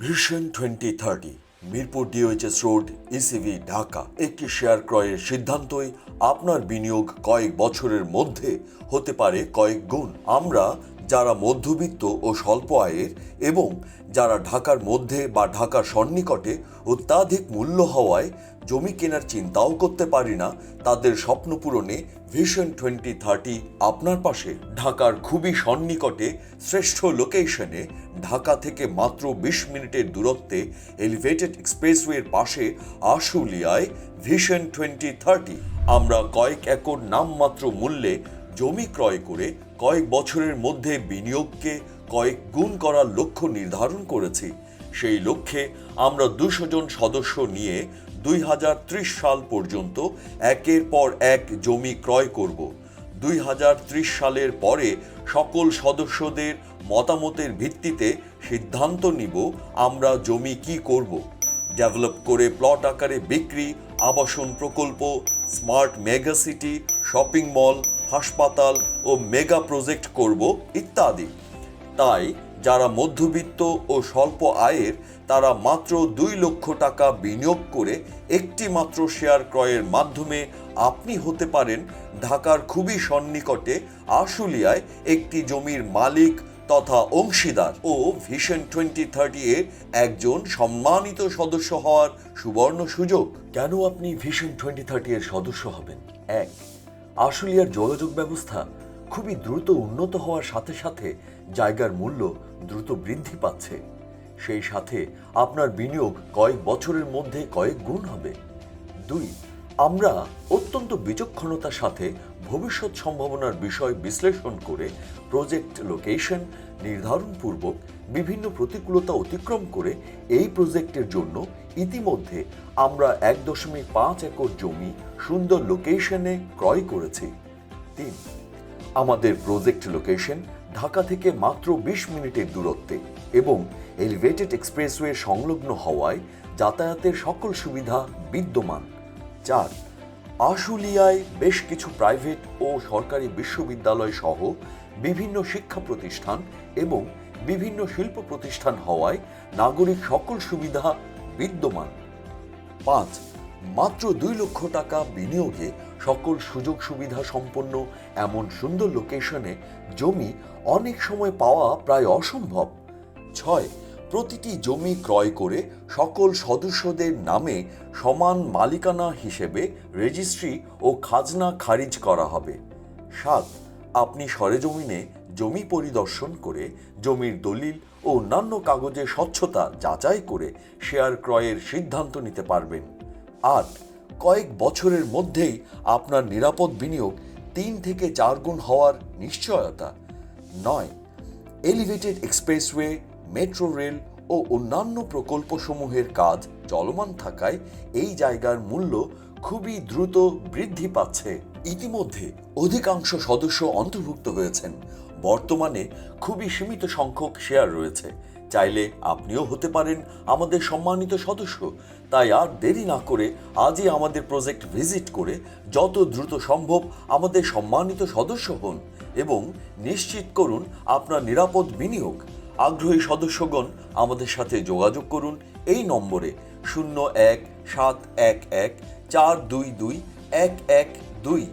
Vision 2030 Mirpur DOHS road ECB Dhaka. একটি share ক্রয়ের সিদ্ধান্তই আপনার বিনিয়োগ কয়েক বছরের মধ্যে হতে পারে কয়েক গুণ। আমরা যারা মধ্যবিত্ত ও স্বল্প আয়ের এবং যারা ঢাকার মধ্যে বা ঢাকার সন্নিকটে অত্যাধিক মূল্য হওয়ায় জমি কেনার চিন্তাও করতে পারি না, তাদের স্বপ্ন পূরণে ভিশন 2030 আপনার পাশে। ঢাকার খুবই সন্নিকটে শ্রেষ্ঠ লোকেশনে, ঢাকা থেকে মাত্র 20 মিনিটের দূরত্বে এলিভেটেড এক্সপ্রেসওয়ের পাশে আশুলিয়ায় ভিশন 2030। আমরা কয়েক একর নামমাত্র মূল্যে জমি ক্রয় করে কয়েক বছরের মধ্যে বিনিয়োগকে কয়েক গুণ করার লক্ষ্য নির্ধারণ করেছি। সেই লক্ষ্যে আমরা 200 জন সদস্য নিয়ে 2030 সাল পর্যন্ত একের পর এক জমি ক্রয় করব। 2030 সালের পরে সকল সদস্যদের মতামতের ভিত্তিতে সিদ্ধান্ত নিব আমরা জমি কি করব। ডেভেলপ করে প্লট আকারে বিক্রি, আবাসন প্রকল্প, smart mega city, shopping mall, হাসপাতাল ও মেগা প্রজেক্ট করব ইত্যাদি। তাই যারা মধ্যবিত্ত ও স্বল্প আয়ের, তারা মাত্র 2 লক্ষ টাকা বিনিয়োগ করে একটি মাত্র শেয়ার ক্রয়ের মাধ্যমে আপনি হতে পারেন ঢাকার খুবই সন্নিকটে আশুলিয়ায় একটি জমির মালিক তথা অংশীদার ও ভিশন 2030 এর একজন সম্মানিত সদস্য হওয়ার সুবর্ণ সুযোগ। কেন আপনি ভিশন 2030 এর সদস্য হবেন? 1. আশুলিয়ার যোগাযোগ ব্যবস্থা খুবই দ্রুত উন্নত হওয়ার সাথে সাথে জায়গার মূল্য দ্রুত বৃদ্ধি পাচ্ছে। সেই সাথে আপনার বিনিয়োগ কয়েক বছরের মধ্যে কয়েক গুণ হবে। 2. আমরা অত্যন্ত বিচক্ষণতার সাথে ভবিষ্যৎ সম্ভাবনার বিষয় বিশ্লেষণ করে প্রজেক্ট লোকেশন নির্ধারণপূর্বক বিভিন্ন প্রতিকূলতা অতিক্রম করে এই প্রজেক্টের জন্য ইতিমধ্যে আমরা 1.5 একর জমি সুন্দর লোকেশনে ক্রয় করেছি। 3. আমাদের প্রজেক্ট লোকেশন ঢাকা থেকে মাত্র 20 মিনিটের দূরত্বে এবং এলিভেটেড এক্সপ্রেসওয়ে সংলগ্ন হওয়ায় যাতায়াতের সকল সুবিধা বিদ্যমান। 4. আশুলিয়ায় বেশ কিছু প্রাইভেট ও সরকারি বিশ্ববিদ্যালয় সহ বিভিন্ন শিক্ষা প্রতিষ্ঠান এবং বিভিন্ন শিল্প প্রতিষ্ঠান হওয়ায় নাগরিক সকল সুবিধা বিদ্যমান। 5. মাত্র 2 লক্ষ টাকা বিনিয়োগে সকল সুযোগ সুবিধা সম্পন্ন এমন সুন্দর লোকেশনে জমি অনেক সময় পাওয়া প্রায় অসম্ভব। 6. প্রতিটি জমি ক্রয় করে সকল সদস্যদের নামে সমান মালিকানা হিসেবে রেজিস্ট্রি ও খাজনা খারিজ করা হবে। 7. আপনি সরেজমিনে জমি পরিদর্শন করে জমির দলিল ও অন্যান্য কাগজের স্বচ্ছতা যাচাই করে শেয়ার ক্রয়ের সিদ্ধান্ত নিতে পারবেন। 8. কয়েক বছরের মধ্যেই আপনার নিরাপদ বিনিয়োগ 3 থেকে 4 গুণ হওয়ার নিশ্চয়তা। 9. এলিভেটেড এক্সপ্রেসওয়ে, মেট্রো রেল ও অন্যান্য প্রকল্পসমূহের কাজ চলমান থাকায় এই জায়গার মূল্য খুবই দ্রুত বৃদ্ধি পাচ্ছে। ইতিমধ্যে অধিকাংশ সদস্য অন্তর্ভুক্ত হয়েছেন। বর্তমানে খুবই সীমিত সংখ্যক শেয়ার রয়েছে। চাইলে আপনিও হতে পারেন আমাদের সম্মানিত সদস্য। তাই আর দেরি না করে আজই আমাদের প্রজেক্ট ভিজিট করে যত দ্রুত সম্ভব আমাদের সম্মানিত সদস্য হন এবং নিশ্চিত করুন আপনার নিরাপদ বিনিয়োগ। আগ্রহী সদস্যগণ আমাদের সাথে যোগাযোগ করুন এই নম্বরে 01711422 112।